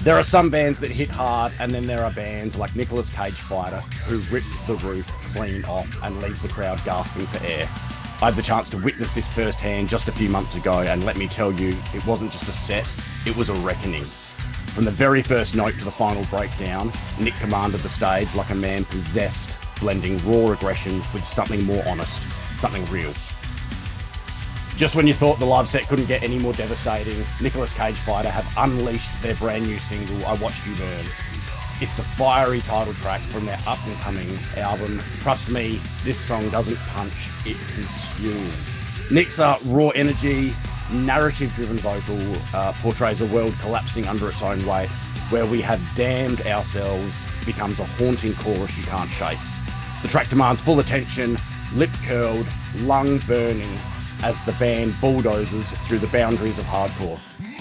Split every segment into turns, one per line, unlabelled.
There are some bands that hit hard, and then there are bands like Nicolas Cage Fighter who rip the roof clean off and leave the crowd gasping for air. I had the chance to witness this firsthand just a few months ago, and let me tell you, it wasn't just a set, it was a reckoning. From the very first note to the final breakdown, Nick commanded the stage like a man possessed, blending raw aggression with something more honest, something real. Just when you thought the live set couldn't get any more devastating, Nicolas Cage Fighter have unleashed their brand new single, I Watched You Burn. It's the fiery title track from their up-and-coming album. Trust me, this song doesn't punch, it consumes. Nick's raw energy, narrative-driven vocal portrays a world collapsing under its own weight, where we have damned ourselves becomes a haunting chorus you can't shake. The track demands full attention, lip curled, lung burning, as the band bulldozes through the boundaries of hardcore.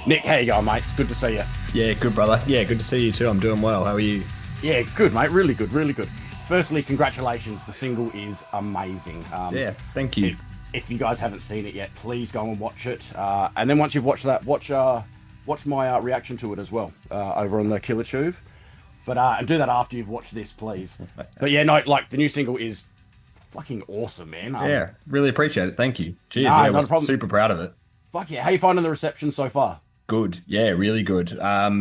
Nick, how you going, mate? It's good to see you.
Yeah, good, brother. Yeah, good to see you too. I'm doing well. How are you?
Yeah, good, mate. Really good, really good. Firstly, congratulations. The single is amazing.
Yeah, thank you.
If you guys haven't seen it yet, please go and watch it. And then once you've watched that, watch my reaction to it as well over on the KillerTube. But and do that after you've watched this, please. But yeah, no, like the new single is fucking awesome, man.
Yeah, really appreciate it. Thank you. Cheers.
Nah,
I
not a
was
problem.
super proud of it.
Fuck yeah. How you finding the reception so far?
Good. Yeah, really good. Yeah,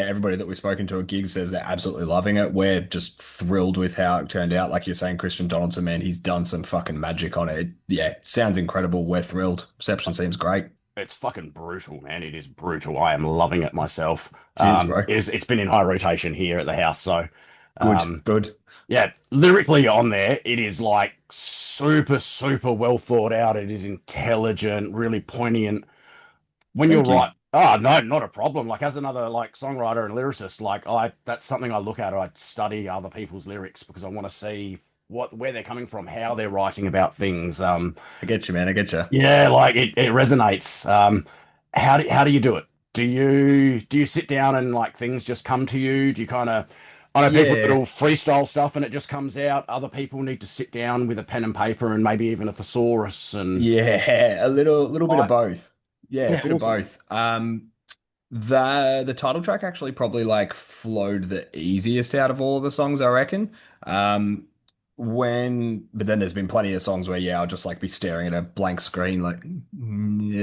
everybody that we've spoken to at gigs says they're absolutely loving it. We're just thrilled with how it turned out. Like you're saying, Christian Donaldson, man, he's done some fucking magic on it. Yeah, sounds incredible. We're thrilled. Reception seems great.
It's fucking brutal, man. It is brutal. I am loving it myself.
Cheers, bro.
It's been in high rotation here at the house, so
Good.
yeah, lyrically on there, it is like super, super well thought out. It is intelligent, really poignant. When
Thank
you're
you.
right, oh no, not a problem. Like as another like songwriter and lyricist, like that's something I look at. I study other people's lyrics because I want to see where they're coming from, how they're writing about things.
I get you, man. I get you.
Yeah, like it resonates. How do you do it? Do you sit down and like things just come to you? Do you kind of I know people that
Yeah.
will freestyle stuff and it just comes out. Other people need to sit down with a pen and paper and maybe even a thesaurus and
Yeah, a little bit of
like
both. Yeah, a
yeah,
bit of
awesome.
both. The title track actually probably like flowed the easiest out of all of the songs, I reckon. Um, but then there's been plenty of songs where I'll just like be staring at a blank screen, like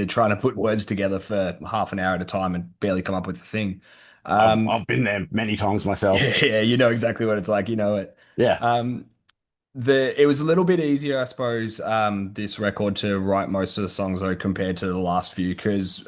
trying to put words together for half an hour at a time and barely come up with a thing. Um,
I've been there many times myself.
yeah, you know exactly what it's like, you know it.
Yeah.
Um, it was a little bit easier, I suppose, this record to write most of the songs though compared to the last few because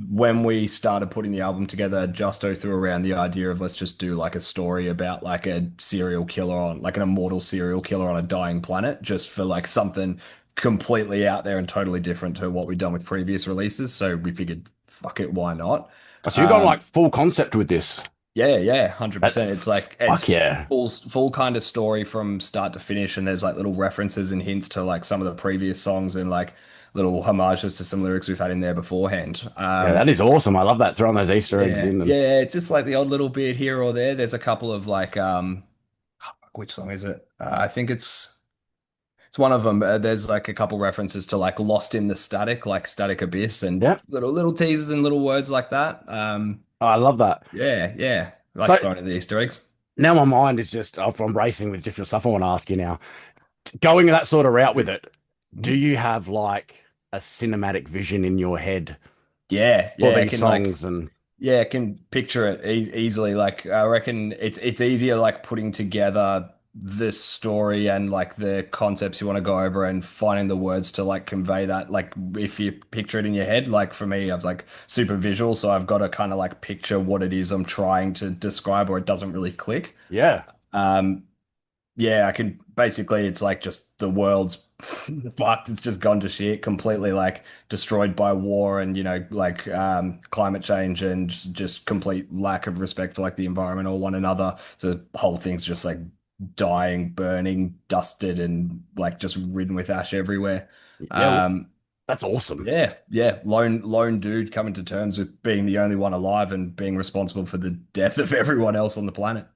when we started putting the album together, Justo threw around the idea of let's just do like a story about like a serial killer on like an immortal serial killer on a dying planet, just for like something completely out there and totally different to what we've done with previous releases. So we figured, fuck it, why not?
So you've gone
Um,
like full concept with this.
yeah,
That,
100%. It's like
fuck
it's
yeah.
full kind of story from start to finish, and there's like little references and hints to like some of the previous songs and like little homages to some lyrics we've had in there beforehand.
Yeah, that is awesome. I love that throwing those Easter eggs
Yeah,
in and
yeah, just like the odd little bit here or there. There's a couple of like which song is it? I think it's one of them. There's like a couple references to like Lost in the Static, like Static Abyss, and
yeah,
little teasers and little words like that.
I love that.
Yeah, I like
So
throwing in the Easter eggs.
now my mind is just I'm racing with different stuff. I want to ask you now, going that sort of route with it, do you have like a cinematic vision in your head for
I
these
can like
songs? And
I can picture it easily. Like I reckon it's easier like putting together the story and like the concepts you want to go over and finding the words to like convey that. Like if you picture it in your head, like for me, I'm like super visual, so I've got to kind of like picture what it is I'm trying to describe, or it doesn't really click.
yeah,
Um, yeah, I can basically it's like just the world's fucked. It's just gone to shit, completely like destroyed by war and like climate change and just complete lack of respect for like the environment or one another. So the whole thing's just like dying, burning, dusted, and like just ridden with ash everywhere.
yeah,
Um,
that's awesome.
yeah, lone dude coming to terms with being the only one alive and being responsible for the death of everyone else on the planet.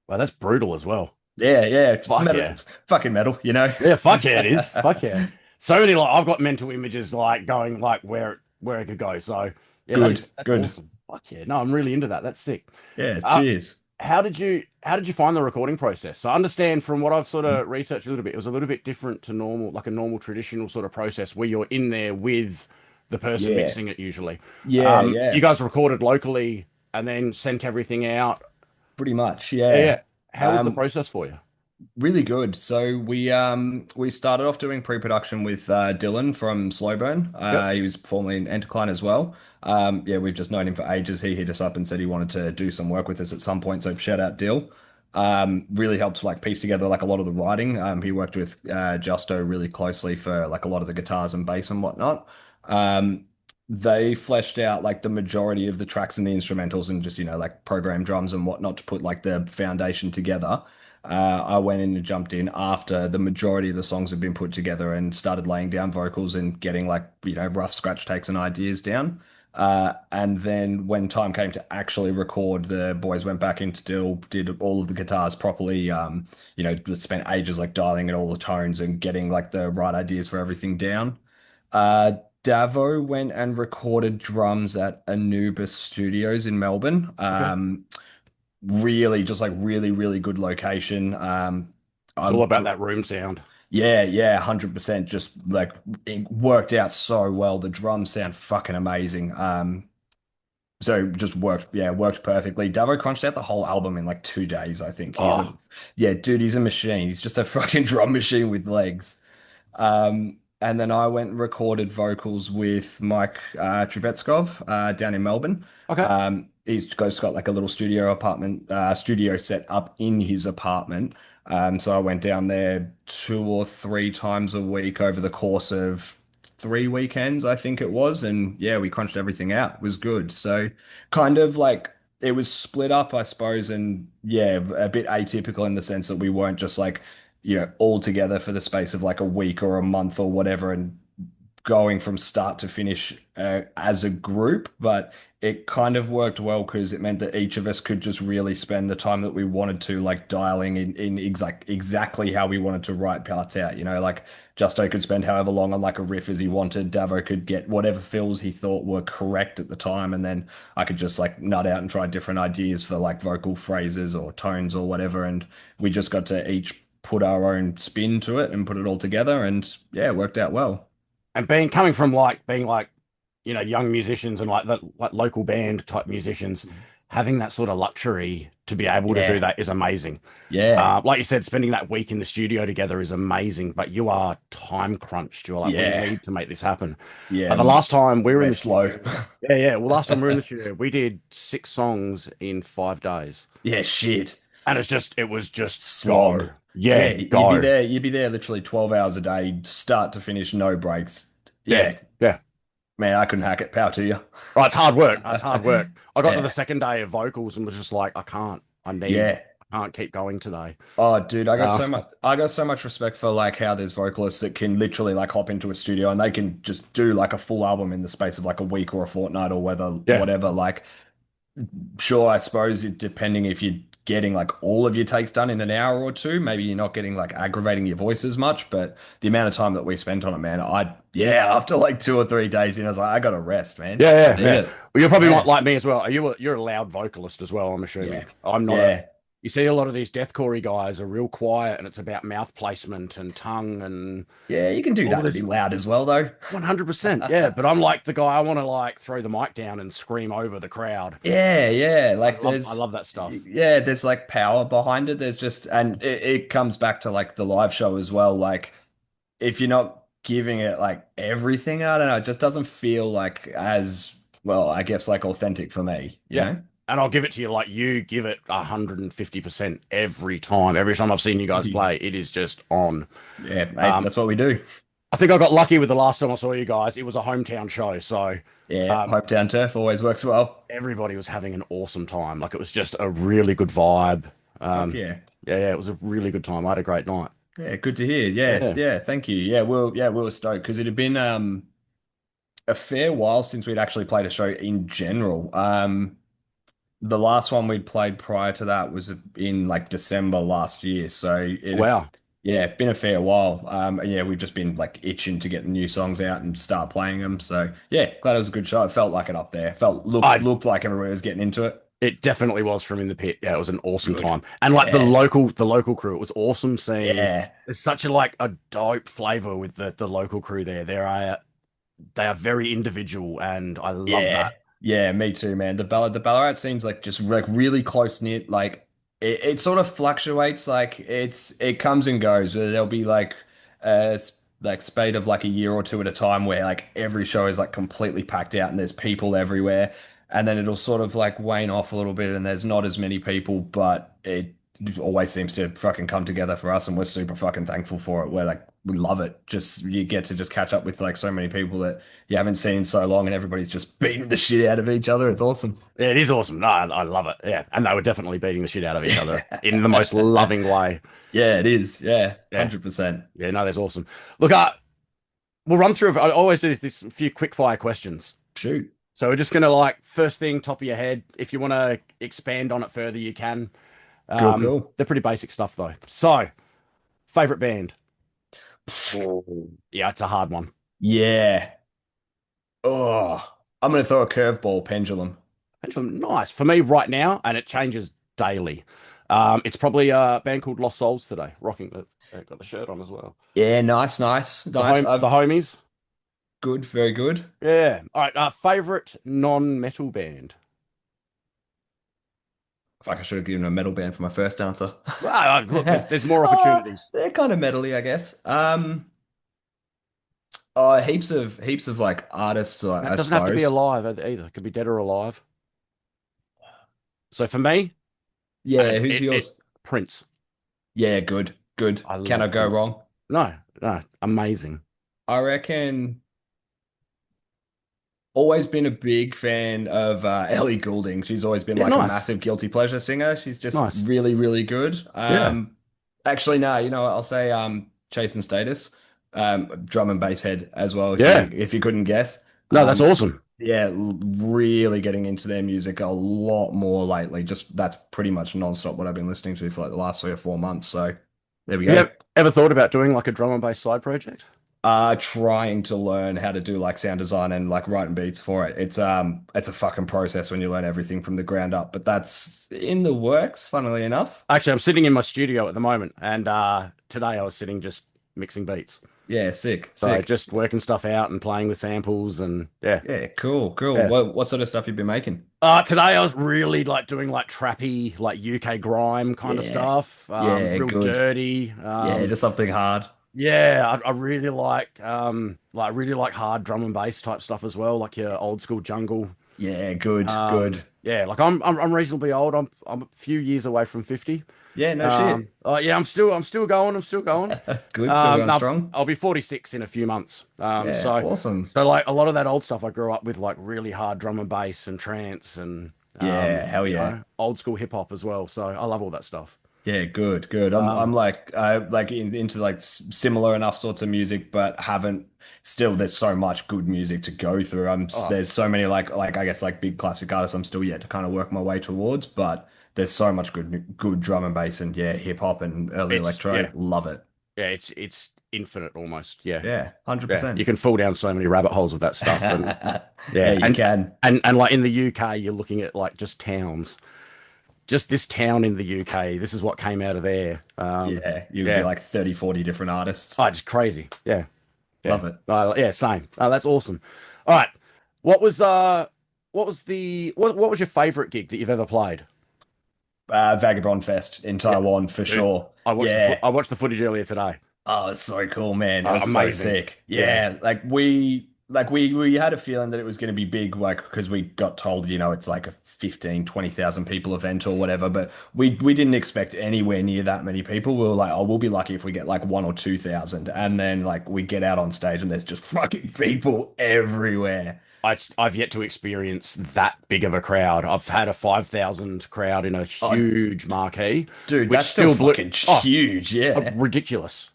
Well, that's brutal as well.
Yeah, just
Fuck
metal,
yeah.
it's fucking metal, you know?
Yeah, fuck yeah, it is. Fuck yeah. So many like I've got mental images like going like where it could go. So yeah,
Good,
that's
good.
awesome. Fuck yeah. No, I'm really into that. That's sick.
Yeah,
Uh,
cheers.
how did you find the recording process? So I understand from what I've sort of researched a little bit, it was a little bit different to normal, like a normal traditional sort of process where you're in there with the person
Yeah,
mixing it usually.
yeah,
You
yeah.
guys recorded locally and then sent everything out.
Pretty much,
Yeah,
yeah.
yeah. How was the
Um,
process for you?
Really good. So we started off doing pre-production with Dylan from Slowburn.
Yep.
He was formerly in Entercline as well. Yeah, we've just known him for ages. He hit us up and said he wanted to do some work with us at some point. So shout out Dill. Really helped like piece together like a lot of the writing. He worked with Justo really closely for like a lot of the guitars and bass and whatnot. Um, they fleshed out like the majority of the tracks and the instrumentals and just like program drums and whatnot to put like the foundation together. I went in and jumped in after the majority of the songs had been put together and started laying down vocals and getting like, rough scratch takes and ideas down. And then when time came to actually record, the boys went back into Dill, did all of the guitars properly. Just spent ages like dialing in all the tones and getting like the right ideas for everything down. Uh, Davo went and recorded drums at Anubis Studios in Melbourne.
Okay.
Really just like really really good location.
It's all
I'm
about that room sound.
Yeah, yeah, 100%. Just like it worked out so well. The drums sound fucking amazing. So just worked, yeah, worked perfectly. Davo crunched out the whole album in like 2 days, I think.
Oh,
Yeah, dude, he's a machine. He's just a fucking drum machine with legs. And then I went and recorded vocals with Mike Trubetskov down in Melbourne.
okay.
He's got like a little studio set up in his apartment. So I went down there 2 or 3 times a week over the course of 3 weekends, I think it was. And yeah, we crunched everything out. It was good. So kind of like it was split up, I suppose, and yeah, a bit atypical in the sense that we weren't just like all together for the space of like a week or a month or whatever and going from start to finish as a group, but it kind of worked well because it meant that each of us could just really spend the time that we wanted to, like dialing in exactly how we wanted to write parts out. Like Justo could spend however long on like a riff as he wanted. Davo could get whatever fills he thought were correct at the time, and then I could just like nut out and try different ideas for like vocal phrases or tones or whatever, and we just got to each put our own spin to it and put it all together, and yeah, it worked out well.
And being coming from like being like, young musicians and like the like local band type musicians, having that sort of luxury to be able to do
Yeah,
that is amazing.
yeah,
Like you said, spending that week in the studio together is amazing, but you are time crunched. You're like, we
yeah,
need to make this happen.
yeah.
The last time we were in
We're
the studio,
slow.
yeah, yeah. Well, last time we were in the studio, we did 6 songs in 5 days,
Yeah, shit.
and it was just
Slog.
go, yeah,
Yeah,
go,
you'd be there literally 12 hours a day, start to finish, no breaks.
yeah,
Yeah,
yeah.
man, I couldn't hack it. Power to you.
Oh, it's hard work. It's hard work. I got to the
Yeah,
second day of vocals and was just like,
yeah.
I can't keep going today.
Oh, dude,
Uh,
I got so much respect for like how there's vocalists that can literally like hop into a studio and they can just do like a full album in the space of like a week or a fortnight or
yeah.
whatever. Like, sure, I suppose depending if you're getting like all of your takes done in an hour or two, maybe you're not getting like aggravating your voice as much, but the amount of time that we spent on it, man, yeah, after like 2 or 3 days in, I was like, I gotta rest, man.
Yeah,
I
yeah,
need
yeah.
it.
Well, you're probably not
Yeah,
like me as well. You're a loud vocalist as well, I'm assuming.
yeah,
I'm not a.
yeah,
You see a lot of these deathcore guys are real quiet and it's about mouth placement and tongue and
yeah. You can do
all
that and be
this
loud as well, though.
100%. Yeah, but I'm like the guy I want to like throw the mic down and scream over the crowd.
Yeah, yeah. Like
I love that stuff.
there's like power behind it. There's just, and it comes back to like the live show as well. Like if you're not giving it like everything, I don't know, it just doesn't feel like as well, I guess like authentic for me, you
Yeah.
know?
And I'll give it to you like you give it 150% every time. Every time I've seen you guys play, it is just on.
Yeah, mate,
Um,
that's what we do.
I think I got lucky with the last time I saw you guys. It was a hometown show, so
Yeah,
um,
hometown turf always works well.
everybody was having an awesome time. Like it was just a really good vibe.
Fuck
Um,
yeah.
yeah, yeah, it was a really good time. I had a great night.
Yeah, good to hear. Yeah,
Yeah.
yeah, thank you. We were stoked because it had been a fair while since we'd actually played a show in general. The last one we'd played prior to that was in like December last year. So it
Wow.
Yeah, been a fair while. And yeah, we've just been like itching to get the new songs out and start playing them. So yeah, glad it was a good show. It felt like it up there. Felt looked
I
looked like everybody was getting into it.
It definitely was from in the pit. Yeah, it was an awesome
Good.
time. And like
Yeah.
the local crew, it was awesome seeing
Yeah.
there's such a like a dope flavor with the local crew there. They are very individual and I love
Yeah,
that.
yeah, me too, man. The Ballarat scene's like just like really close knit. Like it sort of fluctuates. Like it comes and goes. There'll be like like spate of like a year or two at a time where like every show is like completely packed out and there's people everywhere, and then it'll sort of like wane off a little bit and there's not as many people, but it always seems to fucking come together for us, and we're super fucking thankful for it. We're like we love it. Just you get to just catch up with like so many people that you haven't seen in so long, and everybody's just beating the shit out of each other. It's awesome.
Yeah, it is awesome. No, I love it. Yeah. And they were definitely beating the shit out of each other in the most loving way.
Yeah, it is. Yeah,
Yeah.
100%.
Yeah, no, that's awesome. Look, we'll run through. I always do this few quick fire questions.
Shoot.
So we're just gonna like first thing, top of your head. If you want to expand on it further, you can.
Cool, cool.
They're pretty basic stuff though. So, favorite band? Yeah, it's a hard one.
Yeah. Oh, I'm gonna throw a curveball pendulum.
Pendulum, nice for me right now, and it changes daily. It's probably a band called Lost Souls today, rocking the. Got the shirt on as well.
Yeah, nice, nice, nice.
The homies.
Good, very good.
Yeah. All right. Favorite non-metal band.
Fuck, I should have given a metal band for my first answer.
Well, look, there's more opportunities.
They're kind of metally, I guess. Heaps of like artists,
It
I
doesn't have to be
suppose.
alive either. It could be dead or alive. So for me,
Yeah, who's yours?
Prince.
Yeah, good, good.
I
Cannot
love
go
Prince.
wrong.
No, no, amazing.
I reckon always been a big fan of Ellie Goulding. She's always been
Yeah,
like a
nice,
massive guilty pleasure singer. She's just
nice.
really, really good.
Yeah,
Actually, no, you know what? I'll say Chase and Status, drum and bass head as well.
yeah.
If you couldn't guess,
No, that's awesome.
yeah, really getting into their music a lot more lately. Just that's pretty much nonstop what I've been listening to for like the last 3 or 4 months. So there we
Have you
go.
ever thought about doing like a drum and bass side project?
Trying to learn how to do like sound design and like writing beats for it. It's a fucking process when you learn everything from the ground up, but that's in the works, funnily enough.
Actually, I'm sitting in my studio at the moment, and today I was sitting just mixing beats.
Yeah, sick,
So
sick.
just working stuff out and playing with samples and yeah.
Yeah, cool, cool.
Yeah.
What sort of stuff you been making?
Today I was really like doing like trappy, like UK grime kind of
Yeah,
stuff.
yeah,
Real
good.
dirty.
Yeah, just something hard.
Yeah, I really really like hard drum and bass type stuff as well, like your old school jungle.
Yeah, good, good.
Yeah, like I'm reasonably old. I'm a few years away from 50.
Yeah, no shit.
Yeah, I'm still going. I'm still going.
Good, still going
No,
strong.
I'll be 46 in a few months.
Yeah,
So
awesome.
so like a lot of that old stuff I grew up with, like really hard drum and bass and trance and
Yeah, hell yeah.
old school hip hop as well. So I love all that stuff.
Yeah, good, good. I'm like into like similar enough sorts of music, but haven't still. There's so much good music to go through.
Oh,
There's so many like I guess like big classic artists. I'm still yet to kind of work my way towards, but there's so much good drum and bass and yeah, hip hop and early
it's
electro. Love it.
yeah, it's infinite almost. Yeah.
Yeah,
Yeah, you
100%.
can fall down so many rabbit holes with that stuff. And
Yeah,
yeah,
you can.
and like in the UK, you're looking at like just towns, just this town in the UK. This is what came out of there.
Yeah, you'd be
Yeah,
like 30, 40 different artists.
oh, it's crazy. Yeah, yeah,
Love it.
yeah. Same. That's awesome. All right, what was what was your favorite gig that you've ever played?
Vagabond Fest in
Yeah,
Taiwan for
dude,
sure. Yeah.
I watched the footage earlier today.
Oh, it's so cool, man. It was so
Amazing.
sick.
Yeah.
Yeah, we had a feeling that it was going to be big, like because we got told, it's like a 15, 20,000 people event or whatever, but we didn't expect anywhere near that many people. We were like, oh, we'll be lucky if we get like 1 or 2 thousand. And then like we get out on stage and there's just fucking people everywhere.
I've yet to experience that big of a crowd. I've had a 5,000 crowd in a
Oh,
huge marquee,
dude,
which
that's still
still blew.
fucking
Oh,
huge. Yeah.
ridiculous.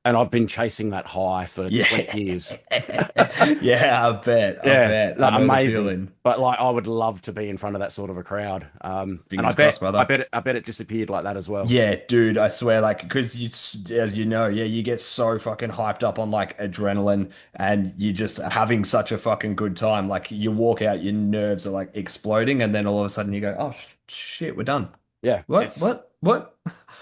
and I've been chasing that high for
Yeah.
20 years.
Yeah, I bet. I
Yeah,
bet.
no,
I know the
amazing.
feeling.
But like, I would love to be in front of that sort of a crowd. And
Fingers crossed, brother.
I bet it disappeared like that as well.
Yeah, dude, I swear, like, because you, as you know, yeah, you get so fucking hyped up on like adrenaline and you're just having such a fucking good time. Like, you walk out, your nerves are like exploding, and then all of a sudden you go, oh, shit, we're done.
Yeah,
What? What? What?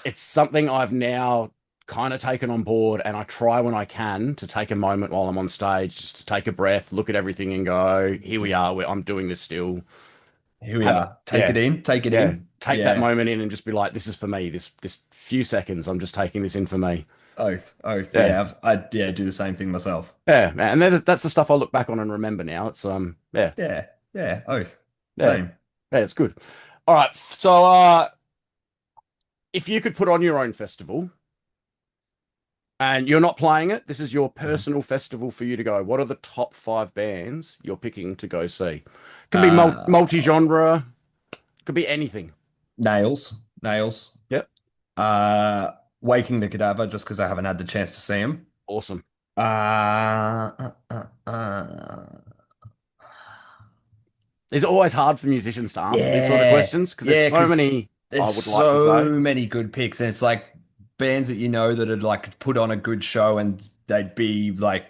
it's something I've now kind of taken on board, and I try when I can to take a moment while I'm on stage, just to take a breath, look at everything, and go, "Here we are. I'm doing this still."
Here we
Have
are. Take it
yeah,
in, take it
yeah.
in.
Take that
Yeah.
moment in and just be like, "This is for me. This few seconds, I'm just taking this in for me."
Oath, oath.
Yeah,
Yeah, yeah, do the same thing myself.
yeah, man. And that's the stuff I look back on and remember now. It's yeah,
Yeah, yeah, oath.
yeah,
Same.
yeah. It's good. All right. So, if you could put on your own festival, and you're not playing it, this is your
Mhm.
personal festival for you to go. What are the top 5 bands you're picking to go see? Can be
Uh,
multi-genre, could be anything.
nails, nails.
Yep.
Uh, Waking the Cadaver, just because I haven't had the chance to see him.
Awesome.
Uh.
It's always hard for musicians to answer these sort of
Yeah,
questions because there's
yeah,
so
because
many
there's
I would like to say.
so many good picks, and it's like bands that you know that would like put on a good show, and they'd be like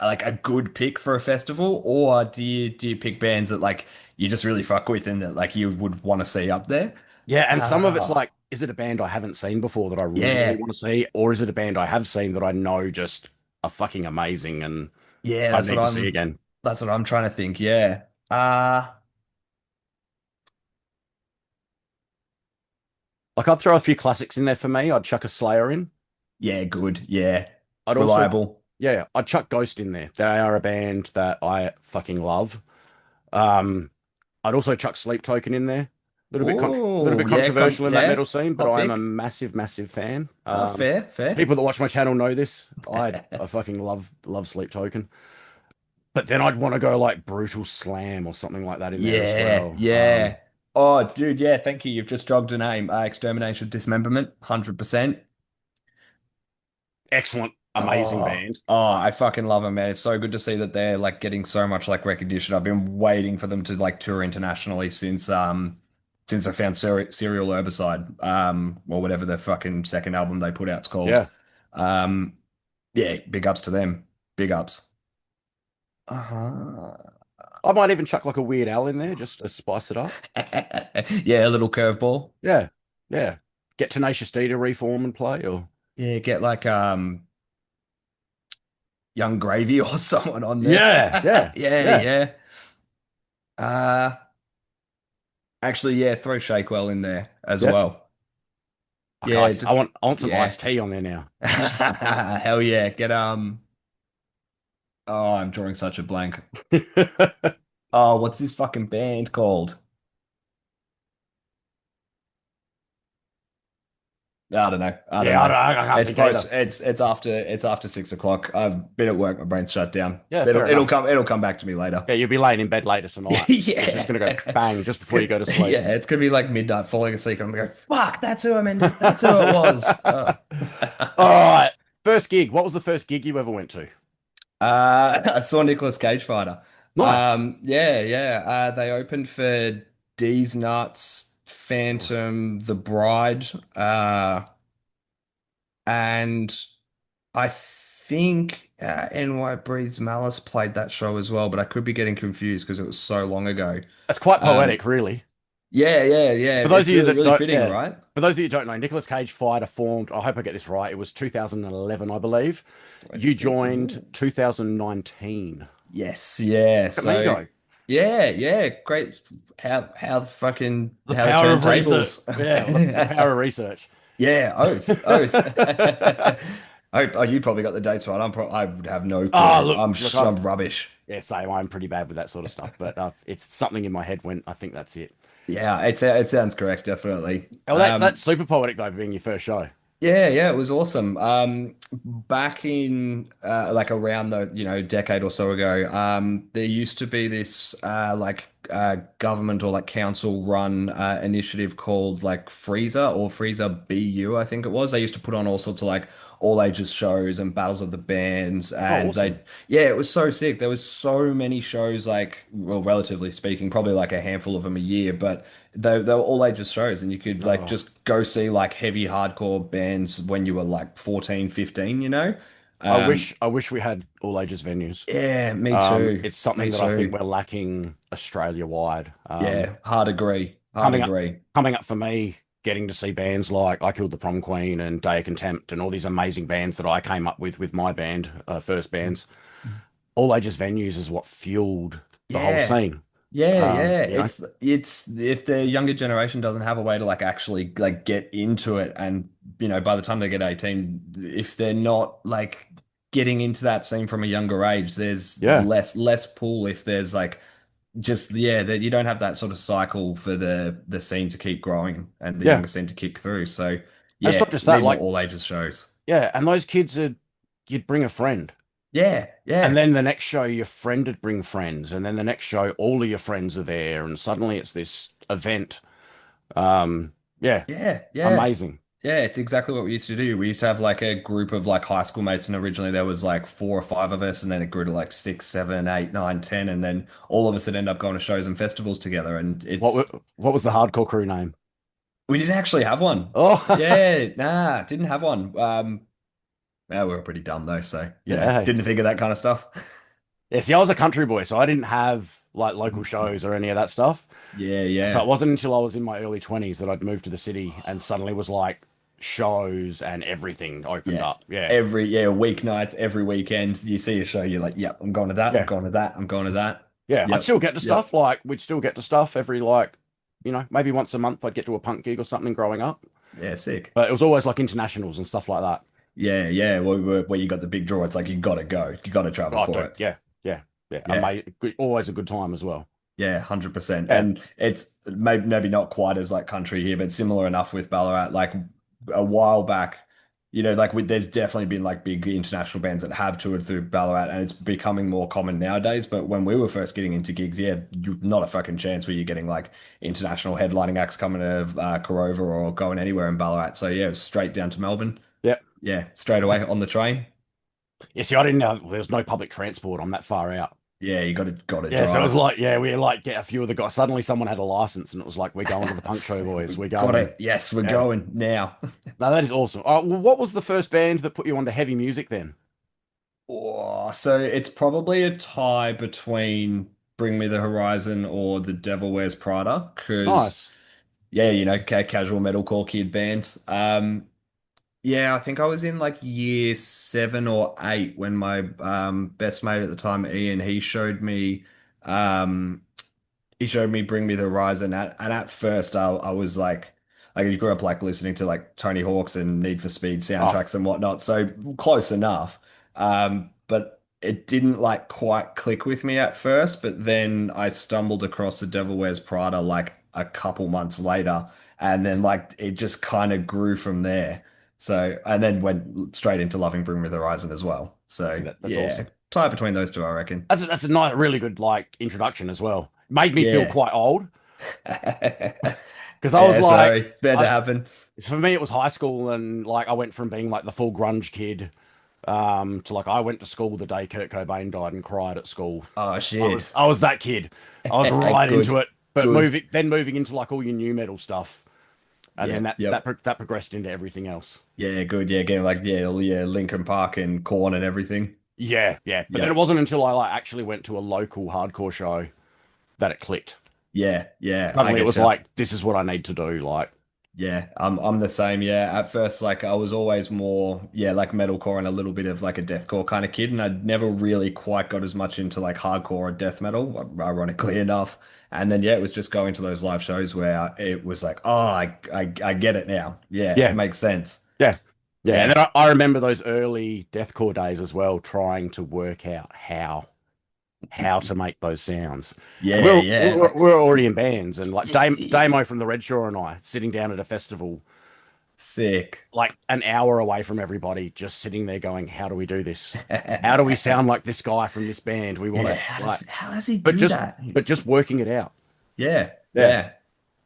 like a good pick for a festival. Or do you pick bands that like you just really fuck with and that like you would want to see up there?
Yeah, and some of it's
Ah,
like, is it a band I haven't seen before that I really
yeah,
want to see, or is it a band I have seen that I know just are fucking amazing and
yeah,
I need to see again?
that's what I'm trying to think. Yeah,
Like I'd throw a few classics in there for me. I'd chuck a Slayer in.
yeah, good, yeah,
I'd also,
reliable.
yeah, I'd chuck Ghost in there. They are a band that I fucking love. Um, I'd also chuck Sleep Token in there. A little
Oh,
bit
yeah,
controversial in that
yeah,
metal scene, but
hot
I'm a
pick.
massive fan.
Oh, fair, fair.
People that watch my channel know this. I fucking love Sleep Token. But then I'd want to go like Brutal Slam or something like that in there as
Yeah,
well.
yeah. Oh, dude, yeah, thank you. You've just jogged a name. Extermination Dismemberment, 100%.
Excellent, amazing
Oh,
band.
I fucking love them, man. It's so good to see that they're like getting so much like recognition. I've been waiting for them to like tour internationally since I found Serial Herbicide, or whatever their fucking second album they put out's called.
Yeah.
Um, yeah, big ups to them. Big ups. Uh-huh.
I might even chuck like a Weird Al in there just to spice it up.
Yeah, a little curveball.
Yeah. Yeah. Get Tenacious D to reform and play or
Yeah, get like Young Gravy or someone on there.
yeah, yeah,
Yeah,
yeah.
yeah. Uh Actually, yeah, throw Shakewell in there as
Yeah.
well.
Oh,
Yeah,
God,
just
I want some
yeah.
iced tea on there now.
Hell yeah. Get oh, I'm drawing such a blank. Oh, what's this fucking band called? I don't know. I don't
Yeah,
know.
I can't think either.
It's after 6 o'clock. I've been at work, my brain's shut down.
Yeah,
It'll
fair
it'll
enough.
come it'll come back to me later.
Yeah, you'll be laying in bed later tonight. It's just
Yeah.
gonna go bang just before you go to sleep.
Yeah, it's gonna be like midnight falling asleep and I'm gonna go, fuck, that's who I meant that's who it was.
All right. First gig. What was the first gig you ever went to?
I saw Nicolas Cage Fighter.
Nice.
Yeah, yeah. They opened for D's Nuts, Phantom, The Bride, and I think NY Breathes Malice played that show as well, but I could be getting confused because it was so long ago.
That's quite
Um,
poetic, really.
yeah, yeah, yeah.
For those
It's
of you
really,
that
really
don't,
fitting,
yeah,
right?
for those of you who don't know, Nicolas Cage Fighter formed, I hope I get this right, it was 2011, I believe. You joined 2019.
Yes, yeah.
Look at me
So
go.
yeah, yeah, great. How
The
the
power of research.
turntables.
Yeah, the power of research.
Yeah, oath, oath. Oh, you probably got the dates right. I would have no
Ah,
clue.
look,
I'm rubbish.
yeah, same. I'm pretty bad with that sort of stuff, but it's something in my head when I think that's it.
Yeah, it sounds correct, definitely.
Oh, that's super poetic though, being your first show.
Yeah, yeah, it was awesome. Back in like around the decade or so ago, there used to be this like government or like council run initiative called like Freezer BU, I think it was. They used to put on all sorts of like all ages shows and battles of the bands,
Oh,
and
awesome.
yeah, it was so sick. There was so many shows, like, well, relatively speaking, probably like a handful of them a year, but they were all ages shows, and you could like
Oh,
just go see like heavy hardcore bands when you were like 14, 15, you know?
I
Um,
wish I wish we had all ages venues.
yeah, me too.
It's something
Me
that I think
too.
we're lacking Australia wide.
Yeah, hard agree. Hard
Coming up
agree.
coming up for me, getting to see bands like I Killed the Prom Queen and Day of Contempt and all these amazing bands that I came up with my band, first bands. All ages venues is what fueled the whole
Yeah.
scene.
Yeah, yeah.
You know,
It's if the younger generation doesn't have a way to like actually like get into it, and by the time they get 18, if they're not like getting into that scene from a younger age, there's
yeah,
less pull if there's like just yeah, that you don't have that sort of cycle for the scene to keep growing and the
yeah.
younger scene to kick through. So
And it's
yeah,
not just that,
need more
like,
all ages shows.
yeah, and those kids are, you'd bring a friend.
Yeah,
And
yeah.
then the next show, your friend would bring friends, and then the next show, all of your friends are there, and suddenly it's this event. Yeah,
Yeah, yeah.
amazing.
Yeah, it's exactly what we used to do. We used to have like a group of like high school mates, and originally there was like 4 or 5 of us, and then it grew to like six, seven, eight, nine, 10, and then all of us would end up going to shows and festivals together. And
What was the hardcore crew name?
we didn't actually have one.
Oh,
Yeah, nah, didn't have one. Yeah, we were pretty dumb though, so
yeah. Hey.
didn't think of that kind of stuff.
Yeah, see, I was a country boy, so I didn't have like local shows or any of that stuff.
Yeah,
So it
yeah.
wasn't until I was in my early 20s that I'd moved to the city and suddenly was like shows and everything opened
Yeah.
up. Yeah.
Weeknights, every weekend, you see a show, you're like, yep, I'm going to that, I'm
Yeah.
going to that, I'm going to that.
Yeah. I'd
Yep.
still get to
Yep.
stuff. Like, we'd still get to stuff every, like, maybe once a month I'd get to a punk gig or something growing up.
Yeah, sick.
But it was always like internationals and stuff like that.
Yeah, yeah. Where you got the big draw, it's like you got to go. You got to travel
Oh,
for
dude.
it.
Yeah. Yeah. Yeah.
Yeah,
Always a good time as well.
yeah, 100%.
Yeah.
And it's maybe not quite as like country here, but similar enough with Ballarat. Like a while back, like there's definitely been like big international bands that have toured through Ballarat, and it's becoming more common nowadays. But when we were first getting into gigs, yeah, not a fucking chance where you're getting like international headlining acts coming to Corova or going anywhere in Ballarat. So yeah, it was straight down to Melbourne.
Yeah.
Yeah, straight away on the train.
Yeah. See, I didn't know there was no public transport. I'm that far out.
Yeah, you got to
Yeah, so it was
drive.
like, yeah, we like get a few of the guys. Suddenly, someone had a license, and it was like, we're going to the punk show, boys. We're
Got
going.
it. Yes, we're
Yeah,
going now.
no, that is awesome. Well, what was the first band that put you onto heavy music then?
Oh, so it's probably a tie between Bring Me the Horizon or The Devil Wears Prada, because
Nice.
yeah, casual metalcore kid bands. Yeah, I think I was in like year 7 or 8 when my best mate at the time, Ian, um he showed me Bring Me the Horizon and at first I was like I grew up like listening to like Tony Hawk's and Need for Speed
Oh,
soundtracks and whatnot, so close enough. But it didn't like quite click with me at first, but then I stumbled across The Devil Wears Prada like a couple months later, and then like it just kind of grew from there. So and then went straight into loving Bring Me the Horizon as well.
see
So
that's
yeah,
awesome.
tie between those two, I reckon.
That's a nice, really good like introduction as well. Made me feel
Yeah.
quite old because I was
Yeah,
like,
sorry. Bad to
I
happen.
for me it was high school, and like I went from being like the full grunge kid, to like I went to school the day Kurt Cobain died and cried at school.
Oh
I was
shit.
I was that kid. I was right into
Good.
it. But
Good.
moving into like all your new metal stuff, and then
Yep. Yep.
that progressed into everything else.
Yeah, good. Yeah, getting like yeah, Linkin Park and Korn and everything.
Yeah, yeah. But then it
Yep.
wasn't until I like actually went to a local hardcore show that it clicked.
Yeah, yeah, I
Suddenly it
get
was
you.
like, this is what I need to do. Like,
Yeah, I'm the same. Yeah, at first, like I was always more, yeah, like metalcore and a little bit of like a deathcore kind of kid, and I never really quite got as much into like hardcore or death metal, ironically enough. And then yeah, it was just going to those live shows where it was like, oh, I get it now. Yeah, it
yeah,
makes sense.
yeah, yeah. And
Yeah,
then I remember those early deathcore days as well, trying to work out how to make those sounds. And
yeah, yeah.
we're already in bands, and like Damo from the Red Shore and I sitting down at a festival
Sick.
like an hour away from everybody, just sitting there going, "How do we do this? How do we sound like this guy from this band? We want
Yeah,
to like,"
how does he
but
do
just
that?
but just working it out.
Yeah,
Yeah.
yeah,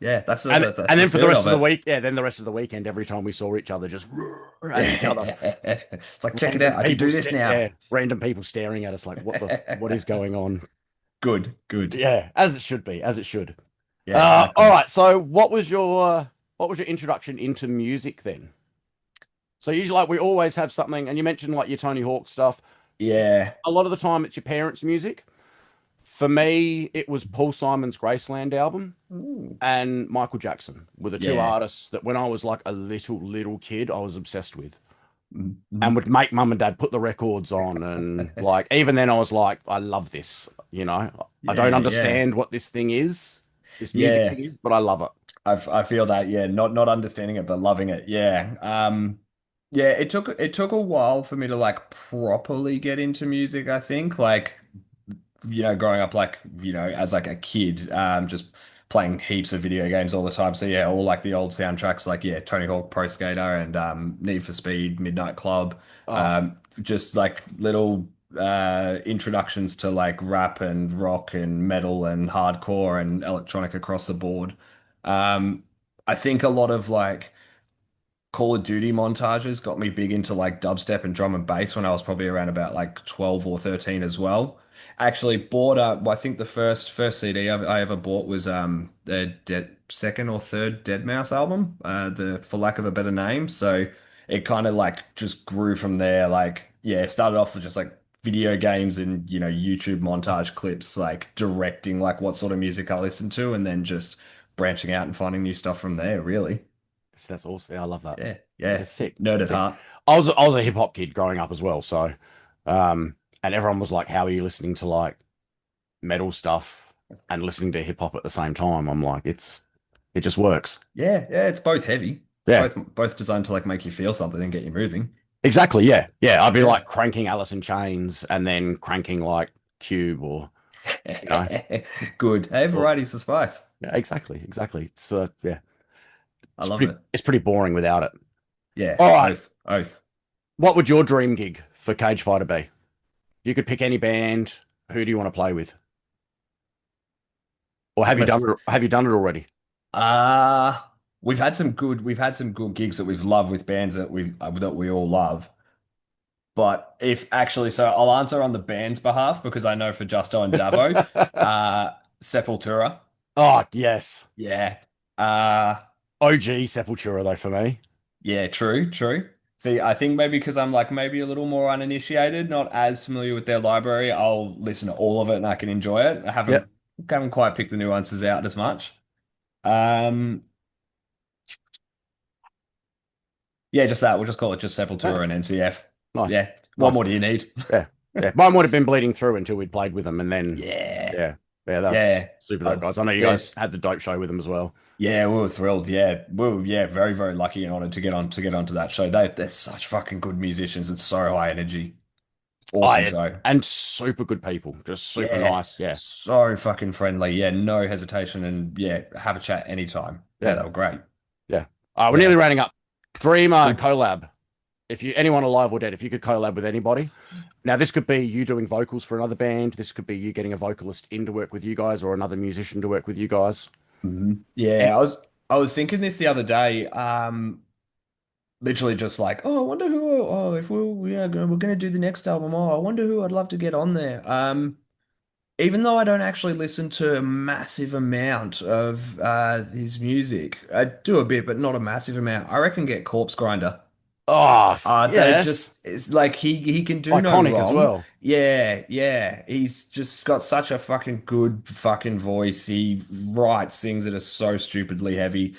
yeah. That's
And
that's
and
the
then for the
spirit
rest
of
of the
it.
week, yeah, then the rest of the weekend, every time we saw each other, just roar at each other.
It's like, check it out. I can do this now.
Yeah, random people staring at us like, what is going on?
Good, good.
Yeah, as it should be, as it should.
Yeah,
All
exactly.
right. So, what was your introduction into music then? So usually, like, we always have something, and you mentioned like your Tony Hawk stuff.
Yeah.
A lot of the time, it's your parents' music. For me, it was Paul Simon's Graceland album
Ooh.
and Michael Jackson were the two
Yeah.
artists that when I was like a little kid, I was obsessed with. And
Mhm.
would make mum and dad put the records on, and like even then I was like, I love this, I don't
Yeah, yeah.
understand what this music
Yeah.
thing is, but I love it.
I feel that, yeah, not understanding it but loving it. Yeah. Yeah, it took a while for me to like properly get into music, I think. Like, growing up like, as like a kid, just playing heaps of video games all the time. So yeah, all like the old soundtracks like yeah, Tony Hawk Pro Skater and Need for Speed, Midnight Club.
Oh,
Just like little introductions to like rap and rock and metal and hardcore and electronic across the board. Um I think a lot of like Call of Duty montages got me big into like dubstep and drum and bass when I was probably around about like 12 or 13 as well. I actually bought well, I think the first CD I ever bought was the second or third Dead Mouse album, the for lack of a better name. So it kind of like just grew from there. Like yeah, it started off with just like video games and YouTube montage clips, like directing like what sort of music I listen to, and then just branching out and finding new stuff from there, really.
that's awesome. Yeah, I love that.
Yeah,
Yeah,
yeah.
sick,
Nerd at
sick.
heart.
I was a hip hop kid growing up as well, so and everyone was like, how are you listening to like metal stuff and listening to hip hop at the same time? I'm like, it just works.
Yeah, yeah, it's both heavy.
Yeah,
Both designed to like make you feel something and get you moving.
exactly. Yeah, yeah. I'd be
Yeah.
like cranking Alice in Chains and then cranking like Cube or you know,
Good. Hey,
or,
variety's the spice.
yeah, exactly. It's yeah,
I love it.
it's pretty boring without it.
Yeah,
All right,
oath, oath.
what would your dream gig for Cage Fighter be? You could pick any band. Who do you want to play with? Or have you done
Let's
it? Have you done it already?
uh we've had some good gigs that we've loved with bands that we all love. But if actually, so I'll answer on the band's behalf because I know for Justo and Davo, uh Sepultura.
Oh yes,
Yeah. Uh
OG Sepultura though for me.
Yeah, true, true. See, I think maybe because I'm like maybe a little more uninitiated, not as familiar with their library, I'll listen to all of it and I can enjoy it. I
Yep.
haven't quite picked the nuances out as much. Um, yeah, just that. We'll just call it just
Yeah,
Sepultura and NCF.
nice,
Yeah. What
nice.
more do you need?
Yeah, yeah. Mine would have been bleeding through until we'd played with them, and then
Yeah.
yeah, yeah, that's
Yeah.
super dope guys. I know you guys
There's
had the dope show with them as well.
Yeah, we were thrilled. Yeah. We were yeah, very, very lucky and honored to get onto that show. They're such fucking good musicians and so high energy. Awesome
I
show.
and super good people, just super
Yeah,
nice. Yeah,
so fucking friendly. Yeah, no hesitation, and yeah, have a chat anytime. Yeah,
yeah,
they were great.
yeah. All right, we're nearly
Yeah,
rounding up. Dream
cool.
collab. If you anyone alive or dead, if you could collab with anybody. Now this could be you doing vocals for another band. This could be you getting a vocalist in to work with you guys, or another musician to work with you guys.
Yeah,
And
I was thinking this the other day. Literally just like, oh, I wonder who. Oh, if we're gonna do the next album. Oh, I wonder who I'd love to get on there. Even though I don't actually listen to a massive amount of his music, I do a bit, but not a massive amount. I reckon get Corpse Grinder.
oh
That
yes,
just it's like he can do no
iconic as
wrong.
well.
Yeah, yeah. He's just got such a fucking good fucking voice. He writes things that are so stupidly heavy.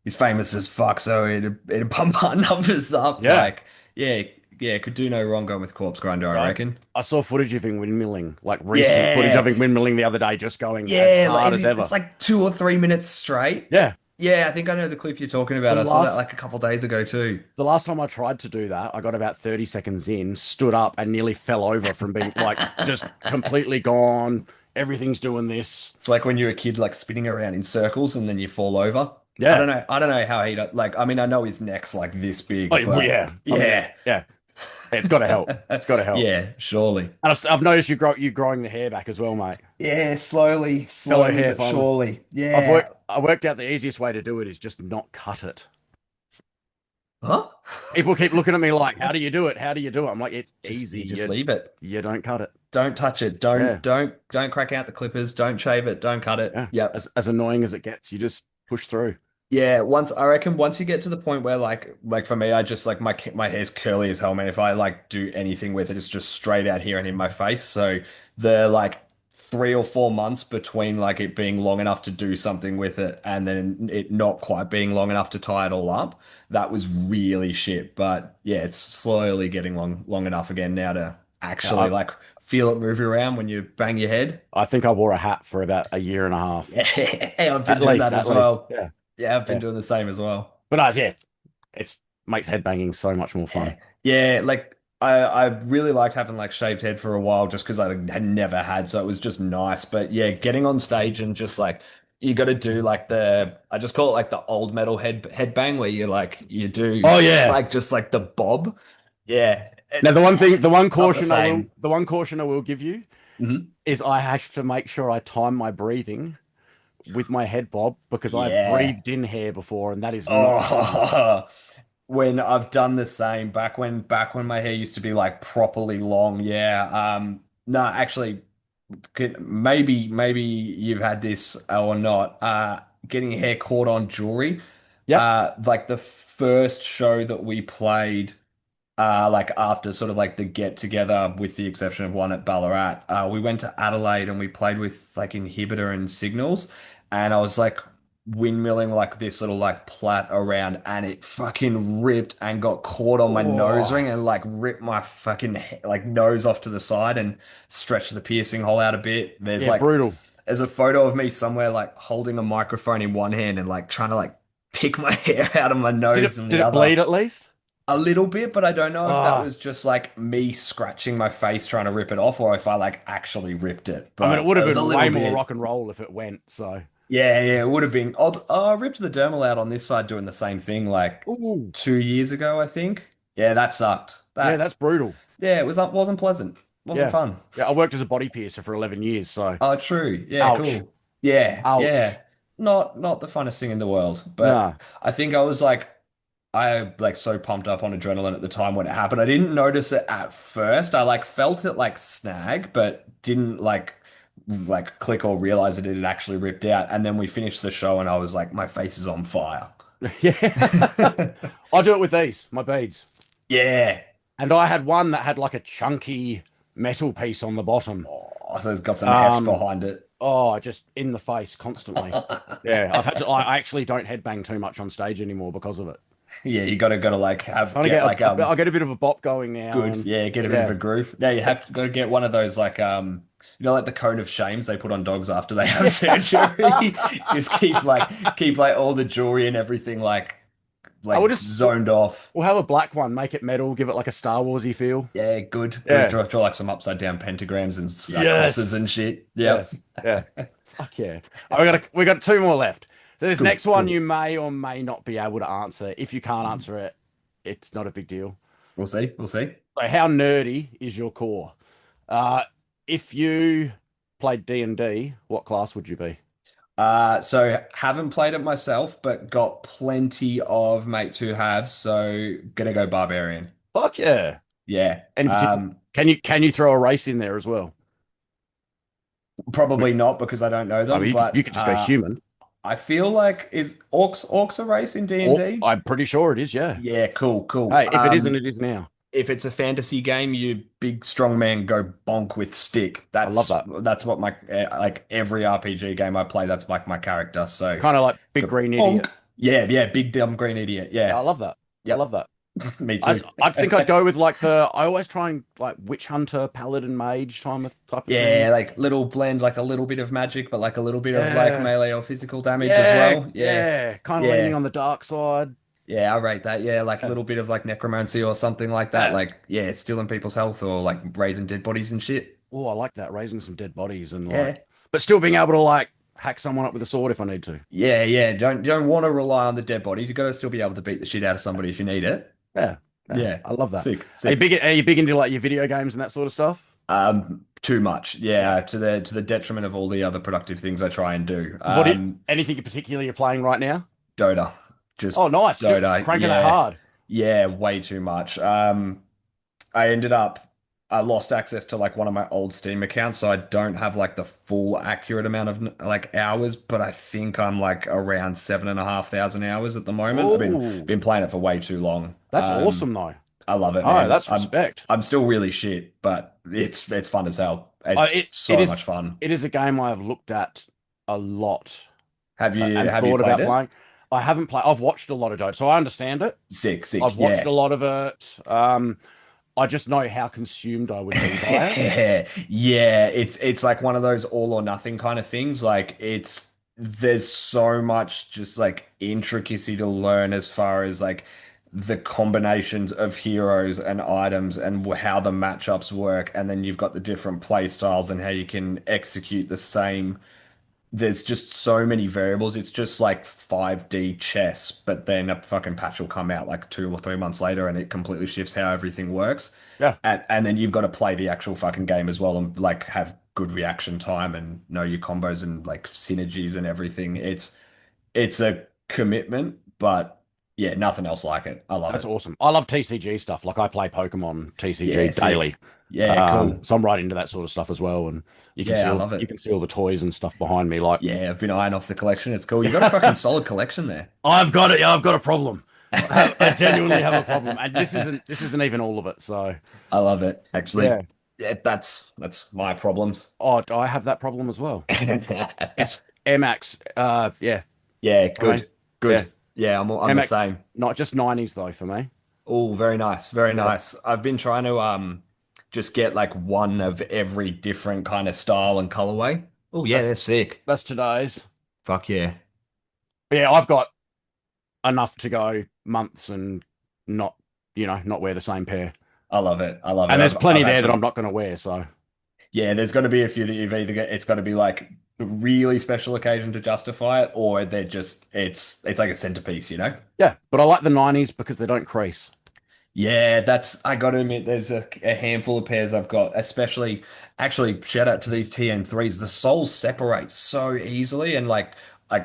He's famous as fuck, so it'd pump our numbers up.
Yeah.
Like, yeah, yeah, could do no wrong going with Corpse Grinder, I
I,
reckon.
I saw footage of him windmilling, like recent footage of
Yeah,
him windmilling the other day, just going as
yeah, like
hard as ever.
it's like 2 or 3 minutes straight.
Yeah.
Yeah, I think I know the clip you're talking
The
about. I saw that
last
like a couple days ago too.
the last time I tried to do that, I got about 30 seconds in, stood up and nearly fell over from being like just completely gone. Everything's doing this.
It's like when you're a kid, like spinning around in circles and then you fall over.
Yeah.
I don't know how like, I mean, I know his neck's like this
Oh,
big,
well,
but
yeah. I mean,
yeah.
yeah. It's got to help. It's got to help.
Yeah, surely.
And I've noticed you growing the hair back as well, mate.
Yeah,
Fellow
slowly
hair
but
farmer.
surely. Yeah.
I worked out the easiest way to do it is just not cut it.
Huh?
People keep looking at me like, "How do you do it? How do you do it?" I'm like, "It's
Just
easy.
you just leave it.
You don't cut it."
Don't touch it.
Yeah,
Don't crack out the clippers. Don't shave it. Don't cut it.
yeah.
Yep.
As annoying as it gets, you just push through.
Yeah, once I reckon once you get to the point where like for me, I just like my hair's curly as hell, man. If I like do anything with it, it's just straight out here and in my face. So the like 3 or 4 months between like it being long enough to do something with it and then it not quite being long enough to tie it all up, that was really shit. But yeah, it's slowly getting long enough again now to
Yeah,
actually like feel it move around when you bang your head.
I think I wore a hat for about a year and a half,
Yeah, I've been
at
doing
least.
that
At
as
least,
well.
yeah,
Yeah, I've been
yeah.
doing the same as well.
But yeah, it's makes headbanging so much more
Yeah,
fun.
yeah. Like I really liked having like shaved head for a while just because I had never had, so it was just nice. But yeah, getting on stage and just like you got to do like the I just call it like the old metal headbang where you do
Oh yeah.
like just like the bob. Yeah,
Now
it's not the same.
the one caution I will give you
Mhm.
is I have to make sure I time my breathing with my head bob because I've
Yeah.
breathed in hair before and that is not fun.
Oh, when I've done the same back when my hair used to be like properly long. Yeah. No, actually, maybe you've had this or not. Getting your hair caught on jewelry.
Yep.
Like the first show that we played, like after sort of like the get together, with the exception of one at Ballarat, we went to Adelaide and we played with like inhibitor and signals, and I was like windmilling like this little like plait around, and it fucking ripped and got caught on my nose ring
Oh,
and like ripped my fucking like nose off to the side and stretched the piercing hole out a bit.
yeah, brutal.
There's a photo of me somewhere like holding a microphone in one hand and like trying to like pick my hair out of my nose in
Did
the
it
other.
bleed at least?
A little bit, but I don't know if that
Ah,
was just like me scratching my face trying to rip it off or if I like actually ripped it.
I mean, it
But
would
it
have
was a
been
little
way more
bit.
rock and roll if it went. So,
Yeah, it would have been. I ripped the dermal out on this side doing the same thing like
ooh,
2 years ago, I think. Yeah, that sucked.
yeah, that's brutal.
Yeah, it wasn't pleasant. Wasn't
Yeah,
fun.
yeah. I worked as a body piercer for 11 years. So,
Oh, true. Yeah,
ouch,
cool. Yeah,
ouch.
yeah. Not the funnest thing in the world, but
Nah.
I think I like so pumped up on adrenaline at the time when it happened. I didn't notice it at first. I like felt it like snag, but didn't like click or realize that it had actually ripped out. And then we finished the show and I was like, my face is on fire.
Yeah. I do it with these, my beads.
Yeah.
And I had one that had like a chunky metal piece on the bottom.
Oh, so it's got some heft
Um,
behind it.
oh, just in the face constantly. Yeah, I actually don't headbang too much on stage anymore because of it.
Yeah, you gotta like have
Trying to
get like
I get a bit of a bop going now,
good.
and
Yeah, get a bit of
yeah,
a groove. Now you have to go get one of those like like the cone of shames they put on dogs after they have surgery. Just keep like all the jewelry and everything
I will
like
just
zoned off.
we'll have a black one, make it metal, give it like a Star Warsy feel.
Yeah, good. Good.
Yeah.
Draw like some upside down pentagrams and crosses
Yes.
and shit. Yep.
Yes. Yeah. Fuck yeah. Oh, we got two more left. So this
Cool.
next one
Cool.
you may or may not be able to answer. If you can't answer it, it's not a big deal.
We'll see. We'll see.
So how nerdy is your core? Uh, if you played D&D, what class would you be?
So haven't played it myself, but got plenty of mates who have, so gonna go barbarian.
Fuck yeah.
Yeah.
Any particular, can you throw a race in there as well?
Probably not because I don't know
I
them,
mean, you
but
could just go human.
I feel like is orcs a race in
Or
D&D?
I'm pretty sure it is, yeah.
Yeah, cool, cool.
Hey, if it isn't, it is now.
If it's a fantasy game, you big strong man go bonk with stick.
I love that.
That's what my like every RPG game I play, that's like my character. So
Kind of like Big
go
Green
bonk.
Idiot.
Yeah, yeah, big dumb green idiot.
Yeah, I
Yeah.
love that. I love
Yep.
that.
Me too.
I think I'd go with like I always try and like Witch Hunter, Paladin, Mage type of thing.
Yeah, like little blend, like a little bit of magic, but like a little bit of like
Yeah.
melee or physical damage as
Yeah,
well. Yeah.
yeah. Kind of leaning
Yeah.
on the dark side.
Yeah, I rate that. Yeah, like a
Yeah.
little bit of like necromancy or something like that.
Yeah.
Like, yeah, stealing people's health or like raising dead bodies and shit.
Oh, I like that. Raising some dead bodies and
Yeah.
like, but still being able to like hack someone up with a sword if I need to.
Yeah, yeah. Don't want to rely on the dead bodies. You got to still be able to beat the shit out of somebody if you need it.
Yeah, yeah,
Yeah.
I love that.
Sick, sick.
Are you big into like your video games and that sort of stuff?
Too much.
Yeah.
Yeah, to the detriment of all the other productive things I try and do.
Anything in particular you're playing right now?
Dota. Just
Oh, nice. Still
Dota.
cranking that
Yeah.
hard.
Yeah, way too much. I ended up I lost access to like one of my old Steam accounts, so I don't have like the full accurate amount of like hours, but I think I'm like around 7,500 hours at the moment. I've
Oh,
been playing it for way too long.
that's awesome though.
I love it,
Oh,
man.
that's respect.
I'm still really shit, but it's fun as hell. It's
It
so
is
much fun.
it is a game I have looked at a lot and
Have you
thought
played
about
it?
playing. I haven't played. I've watched a lot of Dota, so I understand it.
Sick, sick.
I've watched
Yeah.
a lot of it. I just know how consumed I would be by it.
Yeah, it's like one of those all or nothing kind of things. Like it's there's so much just like intricacy to learn as far as like the combinations of heroes and items and how the matchups work, and then you've got the different play styles and how you can execute the same. There's just so many variables. It's just like 5D chess, but then a fucking patch will come out like 2 or 3 months later and it completely shifts how everything works.
Yeah,
And then you've got to play the actual fucking game as well and like have good reaction time and know your combos and like synergies and everything. It's a commitment, but yeah, nothing else like it. I love
that's
it.
awesome. I love TCG stuff. Like I play Pokemon
Yeah,
TCG daily.
sick. Yeah, cool.
So I'm right into that sort of stuff as well. And
Yeah, I love
you
it.
can see all the toys and stuff behind me. Like
Yeah, I've been eyeing off the collection. It's cool. You got a fucking solid collection there.
I've got it. Yeah, I've got a problem. I genuinely have a problem, and this isn't even all of it. So
I love it. Actually,
yeah.
yeah, that's my problems.
Oh, I have that problem as well. It's Air Max. Yeah,
Yeah,
for me.
good,
Yeah,
good. Yeah, I'm
Air
the
Max.
same.
Not just 90s though for me.
Oh, very nice, very
Yeah,
nice. I've been trying to just get like one of every different kind of style and colorway. Oh yeah,
that's
they're sick.
that's today's.
Fuck yeah.
But yeah, I've got enough to go months and not, not wear the same pair.
I love it. I love it.
And there's
I've
plenty there that
actually
I'm not going to wear. So
yeah, there's got to be a few that you've either got it's got to be like a really special occasion to justify it, or they're just it's like a centerpiece, you know?
yeah, but I like the 90s because they don't crease.
Yeah, that's I got to admit, there's a handful of pairs I've got, especially actually shout out to these TN3s. The soles separate so easily, and like I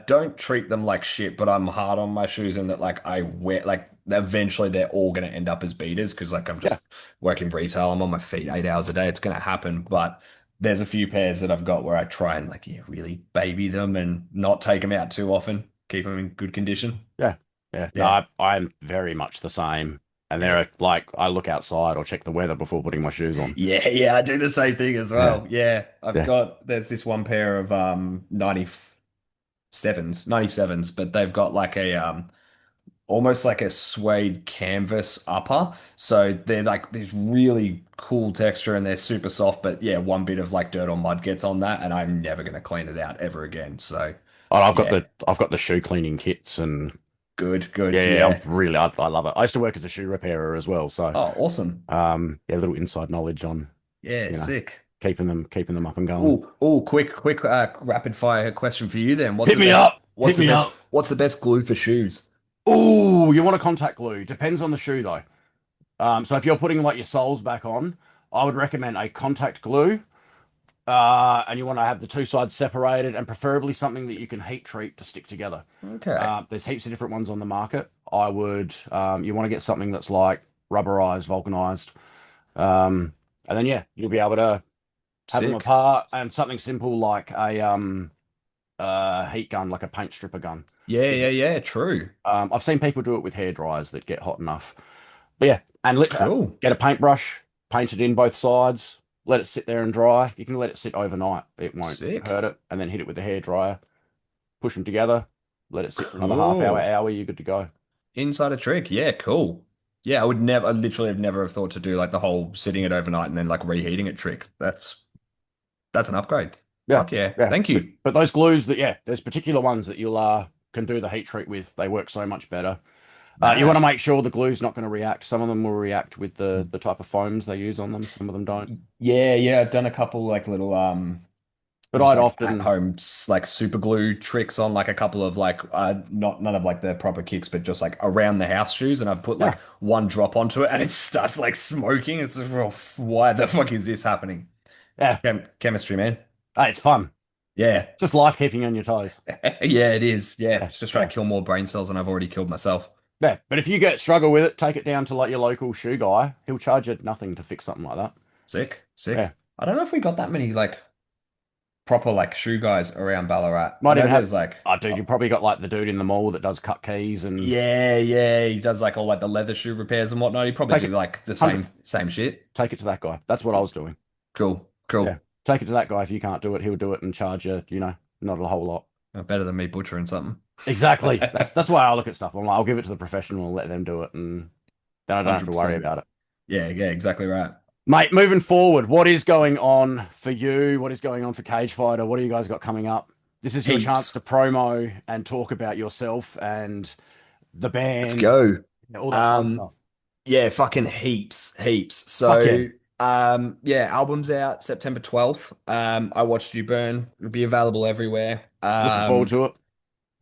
don't treat them like shit, but I'm hard on my shoes in that like I wear like eventually they're all gonna end up as beaters because like I'm
Yeah,
just working retail. I'm on my feet 8 hours a day. It's gonna happen, but there's a few pairs that I've got where I try and like yeah really baby them and not take them out too often, keep them in good condition.
yeah, yeah. No,
Yeah.
I'm very much the same. And there
Yeah.
are like I look outside or check the weather before putting my shoes on.
Yeah, yeah, I do the same thing as
Yeah,
well. Yeah, I've
yeah,
got there's this one pair of 97s, but they've got like a almost like a suede canvas upper. So they're like this really cool texture and they're super soft, but yeah, one bit of like dirt or mud gets on that and I'm never gonna clean it out ever again. So
oh,
yeah,
I've got the shoe cleaning kits and
good, good.
yeah, yeah,
Yeah.
I love it. I used to work as a shoe repairer as well, so
Oh, awesome.
yeah, a little inside knowledge on
Yeah,
you know
sick.
keeping them up and going.
Oh, quick, rapid fire question for you then.
Hit me up, hit me up.
What's the best glue for shoes?
Oh, you want a contact glue? Depends on the shoe though. So if you're putting like your soles back on, I would recommend a contact glue. And you want to have the two sides separated, and preferably something that you can heat treat to stick together.
Okay.
There's heaps of different ones on the market. I would, you want to get something that's like rubberized, vulcanized, and then yeah, you'll be able to have them
Sick.
apart. And something simple like a heat gun, like a paint stripper gun.
Yeah,
Is
yeah, yeah, true.
I've seen people do it with hair dryers that get hot enough. But yeah, and let
Cool.
get a paintbrush, paint it in both sides, let it sit there and dry. You can let it sit overnight; it won't
Sick.
hurt it. And then hit it with the hair dryer, push them together, let it sit for another half hour,
Cool.
hour. You're good to go.
Insider trick. Yeah, cool. Yeah, I literally have never have thought to do like the whole sitting it overnight and then like reheating it trick. That's an upgrade.
Yeah,
Fuck yeah.
yeah.
Thank you.
But those glues that yeah, there's particular ones that you'll can do the heat treat with. They work so much better. You want
Mad.
to make sure the glue's not going to react. Some of them will react with the type of foams they use on them. Some of them don't.
Yeah, yeah, I've done a couple like little
But
just
I'd
like at
often,
home like super glue tricks on like a couple of like not none of like the proper kicks, but just like around the house shoes, and I've put
yeah,
like one drop onto it and it starts like smoking. It's just, well, why the fuck is this happening?
yeah.
Chemistry, man.
Hey, it's fun.
Yeah.
Just life keeping you on your toes.
Yeah, it is. Yeah.
Yeah,
It's just trying
yeah,
to kill more brain cells than I've already killed myself.
yeah. But if you get struggle with it, take it down to like your local shoe guy. He'll charge you nothing to fix something like that.
Sick.
Yeah,
Sick. I don't know if we got that many like proper like shoe guys around Ballarat. I
might
know
even have.
there's like
Oh, dude, you probably got like the dude in the mall that does cut keys and
yeah, yeah, he does like all like the leather shoe repairs and whatnot. He probably
take
do
it.
like the
100,
same shit.
take it to that guy. That's what I was doing.
Cool,
Yeah,
cool.
take it to that guy. If you can't do it, he'll do it and charge you. Not a whole lot.
Better than me butchering something.
Exactly. That's why I look at stuff. I'm like, I'll give it to the professional and let them do it, and then I don't have to worry
100%.
about it.
Yeah, yeah, exactly right.
Mate, moving forward, what is going on for you? What is going on for Cage Fighter? What do you guys got coming up? This is your chance to
Heaps.
promo and talk about yourself and the
Let's
band,
go.
all that fun
Um,
stuff.
yeah, fucking heaps, heaps.
Fuck yeah.
So, yeah, album's out September 12th. I watched you burn. It'll be available everywhere.
Looking forward to it.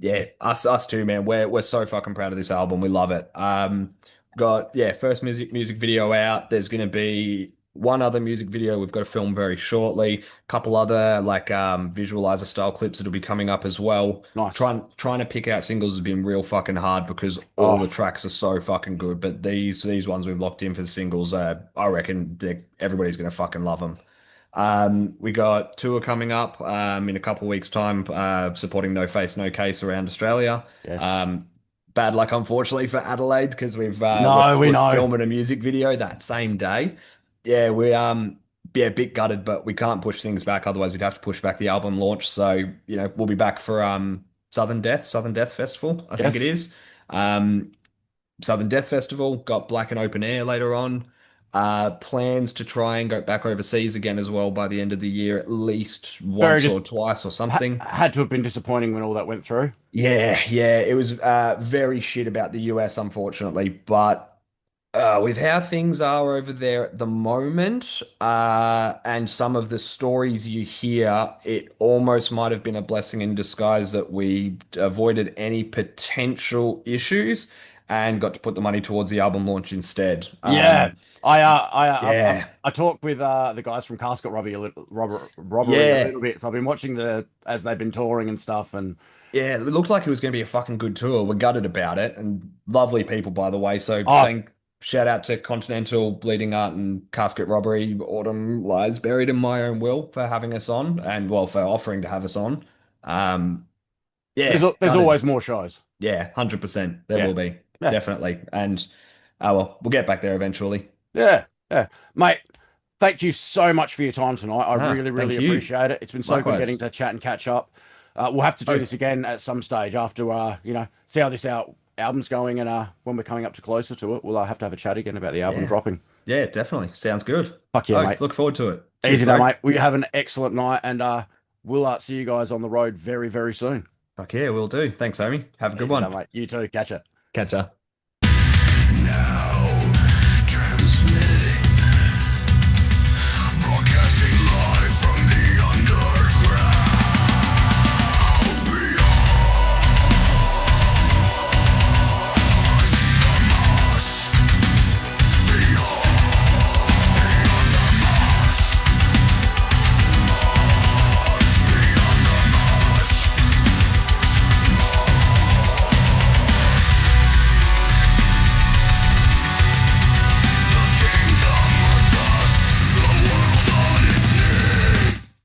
Yeah, us too, man. We're so fucking proud of this album. We love it. Got yeah, first music video out. There's gonna be one other music video we've got to film very shortly. A couple other like visualizer style clips that'll be coming up as well.
Nice.
Trying to pick out singles has been real fucking hard because all the
Oh,
tracks are so fucking good. But these ones we've locked in for the singles, I reckon everybody's gonna fucking love them. We got tour coming up in a couple of weeks' time, supporting No Face, No Case around Australia.
yes.
Um, bad luck, unfortunately, for Adelaide because
No, we
we're
know.
filming a music video that same day. Yeah, we yeah, a bit gutted, but we can't push things back. Otherwise, we'd have to push back the album launch. So we'll be back for Southern Death Festival, I think it
Yes.
is. Um, Southern Death Festival, got Black and Open Air later on. Plans to try and go back overseas again as well by the end of the year, at least
Very
once
just
or twice or something.
had to have been disappointing when all that went through.
Yeah, yeah, it was very shit about the US, unfortunately, but with how things are over there at the moment, and some of the stories you hear, it almost might have been a blessing in disguise that we avoided any potential issues and got to put the money towards the album launch instead.
Yeah.
Yeah,
I talked with the guys from Casket Robbery a
yeah,
little bit. So I've been watching as they've been touring and stuff, and
yeah. It looked like it was going to be a fucking good tour. We're gutted about it, and lovely people, by the way. So
oh,
shout out to Continental, Bleeding Art, and Casket Robbery. Autumn lies buried in my own will for having us on, and well, for offering to have us on. Um, yeah,
there's
gutted.
always more shows.
Yeah, 100%. There
Yeah.
will be
Yeah.
definitely, and oh well, we'll get back there eventually.
Yeah. Yeah. Mate, thank you so much for your time tonight. I
Ah,
really,
thank
really
you.
appreciate it. It's been so good getting
Likewise.
to chat and catch up. We'll have to do
Oh,
this again at some stage after, see how this album's going, and when we're coming up to closer to it, we'll have to have a chat again about the album
yeah,
dropping.
yeah, definitely. Sounds good.
Fuck yeah,
Oh,
mate.
look forward to it. Cheers,
Easy now,
bro.
mate. We have an excellent night, and we'll see you guys on the road very, very soon.
Fuck yeah, we'll do. Thanks, Amy. Have a good
Easy now,
one.
mate. You too. Catch it.
Catch ya.